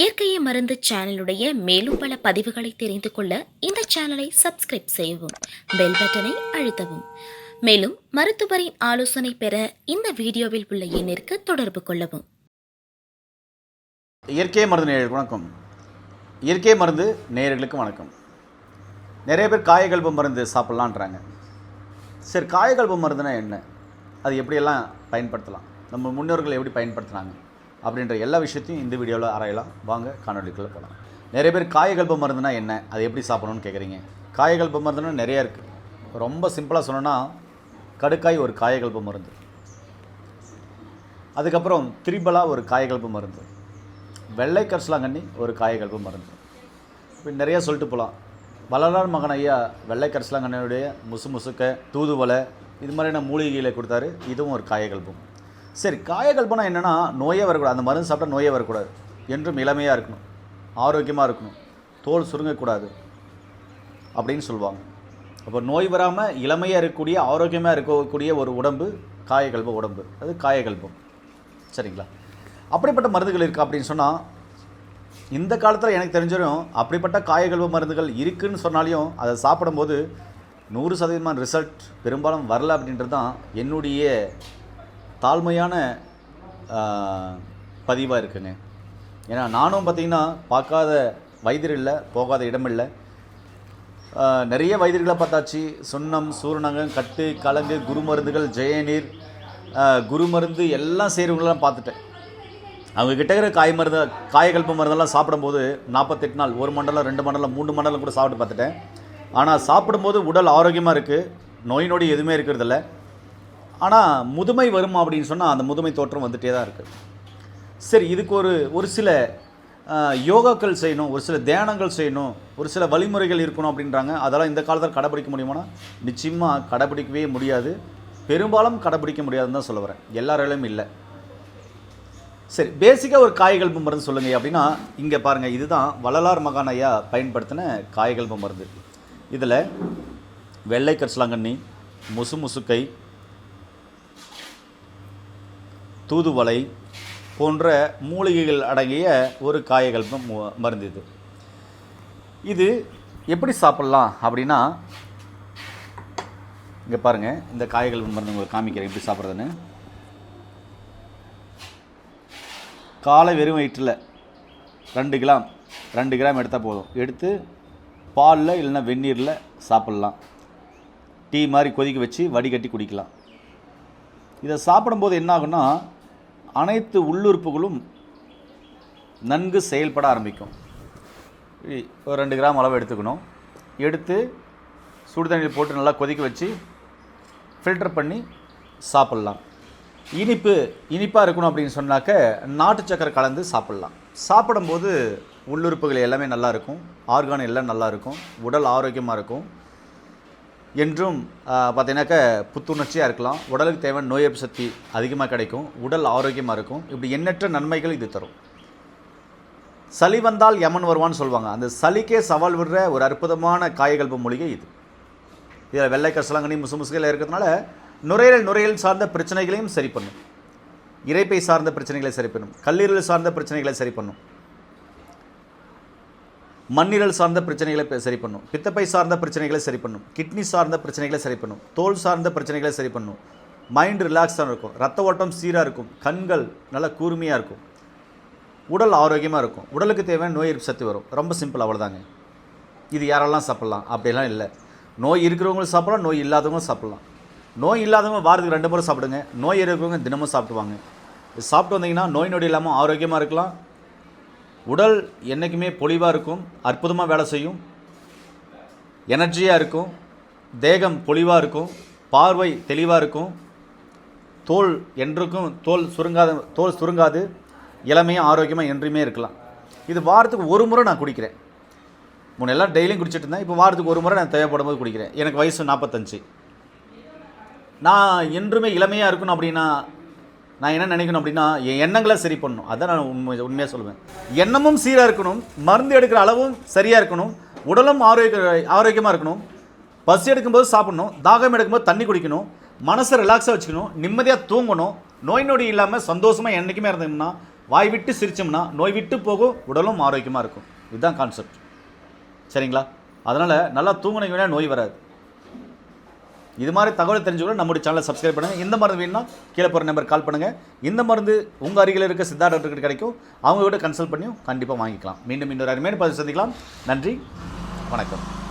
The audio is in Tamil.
இயற்கையை மருந்து சேனலுடைய மேலும் பல பதிவுகளை தெரிந்து கொள்ள இந்த சேனலை சப்ஸ்கிரைப் செய்யவும், பெல் பட்டனை அழுத்தவும். மேலும் மருத்துவரின் ஆலோசனை பெற இந்த வீடியோவில் உள்ள எண்ணிற்கு தொடர்பு கொள்ளவும். இயற்கை மருந்து நேயர்களுக்கு வணக்கம். இயற்கை மருந்து நேயர்களுக்கு வணக்கம். நிறைய பேர் காயகல்ப மருந்து சாப்பிட்லான்றாங்க. சரி, காயகல்ப மருந்துனா என்ன, அது எப்படியெல்லாம் பயன்படுத்தலாம், நம்ம முன்னோர்கள் எப்படி பயன்படுத்தினாங்க அப்படின்ற எல்லா விஷயத்தையும் இந்த வீடியோவில் ஆராயலாம். வாங்க காணொலிக்குள்ளே போகலாம். நிறைய பேர் காயகல்ப மருந்துனா என்ன, அது எப்படி சாப்பிடணும்னு கேட்குறீங்க. காயகல்ப மருந்துனா நிறையா இருக்குது. ரொம்ப சிம்பிளாக சொன்னோன்னா, கடுக்காய் ஒரு காயகல்ப மருந்து, அதுக்கப்புறம் திரிபலா ஒரு காயகல்ப மருந்து, வெள்ளை கரிசலாங்கண்ணி ஒரு காயகல்ப மருந்து. இப்போ நிறையா சொல்லிட்டு போகலாம். வள்ளலார் மகன் ஐயா வெள்ளை கரிசலாங்கண்ணியுடைய முசுக்க, தூதுவளை, இது மாதிரியான மூலிகைகளை கொடுத்தாரு. இதுவும் ஒரு காயகல்பம். சரி, காயகல்பனா என்னென்னா, நோயே வரக்கூடாது. அந்த மருந்து சாப்பிட்டா நோயே வரக்கூடாது, என்றும் இளமையாக இருக்கணும், ஆரோக்கியமாக இருக்கணும், தோல் சுருங்கக்கூடாது அப்படின்னு சொல்லுவாங்க. அப்போ நோய் வராமல் இளமையாக இருக்கக்கூடிய, ஆரோக்கியமாக இருக்கக்கூடிய ஒரு உடம்பு காயகல்ப உடம்பு, அது காயகல்பம். சரிங்களா? அப்படிப்பட்ட மருந்துகள் இருக்குது அப்படின்னு சொன்னால், இந்த காலத்தில் எனக்கு தெரிஞ்சிடும் அப்படிப்பட்ட காயகல்ப மருந்துகள் இருக்குதுன்னு சொன்னாலையும் அதை சாப்பிடும்போது 100% ரிசல்ட் பெரும்பாலும் வரல அப்படின்றது தான் என்னுடைய தாழ்மையான பதிவாக இருக்குங்க. ஏன்னா நானும் பார்த்திங்கன்னா பார்க்காத வைத்தியர் இல்லை, போகாத இடம் இல்லை. நிறைய வைத்தியர்களை பார்த்தாச்சு. சுண்ணம், சூரணங்கம், கட்டு, கலங்கு, குருமருந்துகள், ஜெயநீர், குருமருந்து எல்லாம் செய்கிறவங்களெலாம் பார்த்துட்டேன். அவங்கக்கிட்ட இருக்கிற காயகல்ப மருந்தெல்லாம் சாப்பிடும்போது 48 நாள், 1 மண்டலம், 2 மண்டலம், 3 மண்டலம் கூட சாப்பிட்டு பார்த்துட்டேன். ஆனால் சாப்பிடும்போது உடல் ஆரோக்கியமாக இருக்குது, நோய் நொடி எதுவுமே இருக்கிறதில்ல. ஆனால் முதுமை வருமா அப்படின்னு சொன்னால் அந்த முதுமை தோற்றம் வந்துகிட்டே தான் இருக்குது. சரி, இதுக்கு ஒரு சில யோகாக்கள் செய்யணும், ஒரு சில தியானங்கள் செய்யணும், ஒரு சில வழிமுறைகள் இருக்கணும் அப்படின்றாங்க. அதெல்லாம் இந்த காலத்தில் கடைப்பிடிக்க முடியுமானா நிச்சயமாக கடைப்பிடிக்கவே முடியாது. பெரும்பாலும் கடைப்பிடிக்க முடியாதுன்னு தான் சொல்ல வரேன், எல்லாராலையும் இல்லை. சரி, பேசிக்காக ஒரு காயகல்ப மருந்து சொல்லுங்க அப்படின்னா, இங்கே பாருங்கள், இதுதான் வள்ளலார் மகான் ஐயா பயன்படுத்தின காயகல்ப மருந்து. இதில் வெள்ளை கரிசலாங்கண்ணி, முசுக்கை, தூதுவளை போன்ற மூலிகைகள் அடங்கிய ஒரு காயகல்ப மருந்து. இது எப்படி சாப்பிட்லாம் அப்படின்னா, இங்கே பாருங்கள், இந்த காயகல்ப மருந்து உங்களுக்கு காமிக்கிறேன் எப்படி சாப்பிட்றதுன்னு. காலை வெறும் வயிற்றில் 2 கிராம் எடுத்தால் போதும். எடுத்து பாலில் இல்லைன்னா வெந்நீரில் சாப்பிட்லாம். டீ மாதிரி கொதிக்க வச்சு வடிகட்டி குடிக்கலாம். இதை சாப்பிடும்போது என்ன ஆகுன்னா, அனைத்து உள்ளுறுப்புகளும் நன்கு செயல்பட ஆரம்பிக்கும். ஒரு 2 கிராம் அளவு எடுத்துக்கணும். எடுத்து சுடு தண்ணியில் போட்டு நல்லா கொதிக்க வச்சு ஃபில்டர் பண்ணி சாப்பிட்லாம். இனிப்பாக இருக்கணும் அப்படின்னு சொன்னாக்க நாட்டு சக்கரை கலந்து சாப்பிட்லாம். சாப்பிடும்போது உள்ளுறுப்புகள் எல்லாமே நல்லாயிருக்கும், ஆர்கான் எல்லாம் நல்லாயிருக்கும், உடல் ஆரோக்கியமாக இருக்கும். என்றும் பார்த்தீங்கன்னாக்க புத்துணர்ச்சியாக இருக்கலாம், உடலுக்கு தேவையான நோய் எதிர்ப்பு சக்தி அதிகமாக கிடைக்கும், உடல் ஆரோக்கியமாக இருக்கும். இப்படி எண்ணற்ற நன்மைகள் இது தரும். சளி வந்தால் யமன் வருவான்னு சொல்லுவாங்க. அந்த சளிக்கே சவால் விடுற ஒரு அற்புதமான காயகல்ப மூலிகை இது. இதில் வெள்ளை கரிசலாங்கண்ணி, முசுகையில் இருக்கிறதுனால நுரையீரல் சார்ந்த பிரச்சனைகளையும் சரி பண்ணும், இரைப்பை சார்ந்த பிரச்சனைகளை சரி பண்ணும், கல்லீரல் சார்ந்த பிரச்சனைகளை சரி பண்ணும், மண்ணீரல் சார்ந்த பிரச்சனைகளை சரி பண்ணும், பித்தப்பை சார்ந்த பிரச்சனைகளை சரி பண்ணும், கிட்னி சார்ந்த பிரச்சனைகளை சரி பண்ணும், தோல் சார்ந்த பிரச்சனைகளை சரி பண்ணும், மைண்ட் ரிலாக்ஸாக இருக்கும், ரத்த ஓட்டம் சீராக இருக்கும், கண்கள் நல்லா கூர்மையாக இருக்கும், உடல் ஆரோக்கியமாக இருக்கும், உடலுக்கு தேவையான நோய் எதிர்ப்பு சக்தி வரும். ரொம்ப சிம்பிள், அவ்வளோதாங்க. இது யாரெல்லாம் சாப்பிட்லாம் அப்படிலாம் இல்லை. நோய் இருக்கிறவங்களும் சாப்பிட்லாம், நோய் இல்லாதவங்களும் சாப்பிட்லாம். நோய் இல்லாதவங்க வாரத்துக்கு 2 முறை சாப்பிடுங்க. நோய் இருக்கிறவங்க தினமும் சாப்பிடுவாங்க. இது சாப்பிட்டு வந்தீங்கன்னா நோய் நொடி இல்லாமல் ஆரோக்கியமாக இருக்கலாம். உடல் என்றைக்குமே பொலிவாக இருக்கும், அற்புதமாக வேலை செய்யும், எனர்ஜியாக இருக்கும், தேகம் பொலிவாக இருக்கும், பார்வை தெளிவாக இருக்கும், தோல் என்றைக்கும் தோல் சுருங்காது, இளமையாக ஆரோக்கியமாக என்றுமே இருக்கலாம். இது வாரத்துக்கு 1 முறை நான் குடிக்கிறேன். முன்னெல்லாம் டெய்லியும் குடிச்சிட்டு இருந்தேன். இப்போ வாரத்துக்கு 1 முறை நான் தேவைப்படும் போது குடிக்கிறேன். எனக்கு வயசு 45. நான் என்றுமே இளமையாக இருக்கணும் அப்படின்னா நான் என்ன நினைக்கணும் அப்படின்னா, என் எண்ணங்களை சரி பண்ணணும். அதான் நான் உண்மையாக சொல்லுவேன். எண்ணமும் சீராக இருக்கணும், மருந்து எடுக்கிற அளவும் சரியாக இருக்கணும், உடலும் ஆரோக்கியமாக இருக்கணும், பசி எடுக்கும்போது சாப்பிடணும், தாகம் எடுக்கும்போது தண்ணி குடிக்கணும், மனசை ரிலாக்ஸாக வச்சுக்கணும், நிம்மதியாக தூங்கணும், நோய் நொடி இல்லாமல் சந்தோஷமாக என்றைக்குமே இருந்தோம்னா வாய் விட்டு சிரிச்சோம்னா நோய் விட்டு போகும், உடலும் ஆரோக்கியமாக இருக்கும். இதுதான் கான்செப்ட். சரிங்களா? அதனால் நல்லா தூங்கினீங்கன்னா நோய் வராது. இது மாதிரி தகவல் தெரிஞ்சுக்கணும் நம்முடைய சேனலை சப்ஸ்கிரைப் பண்ணுங்கள். இந்த மருந்து வேணும்னா கீழே போகிற நம்பர் கால் பண்ணுங்கள். இந்த மருந்து உங்கள் அருகில் இருக்க சித்தா டாக்டர்கிட்ட கிடைக்கும். அவங்க கிட்ட கன்சல்ட் பண்ணியும் கண்டிப்பாக வாங்கிக்கலாம். மீண்டும் இன்னொரு அருமையான பதிவு சந்திக்கலாம். நன்றி, வணக்கம்.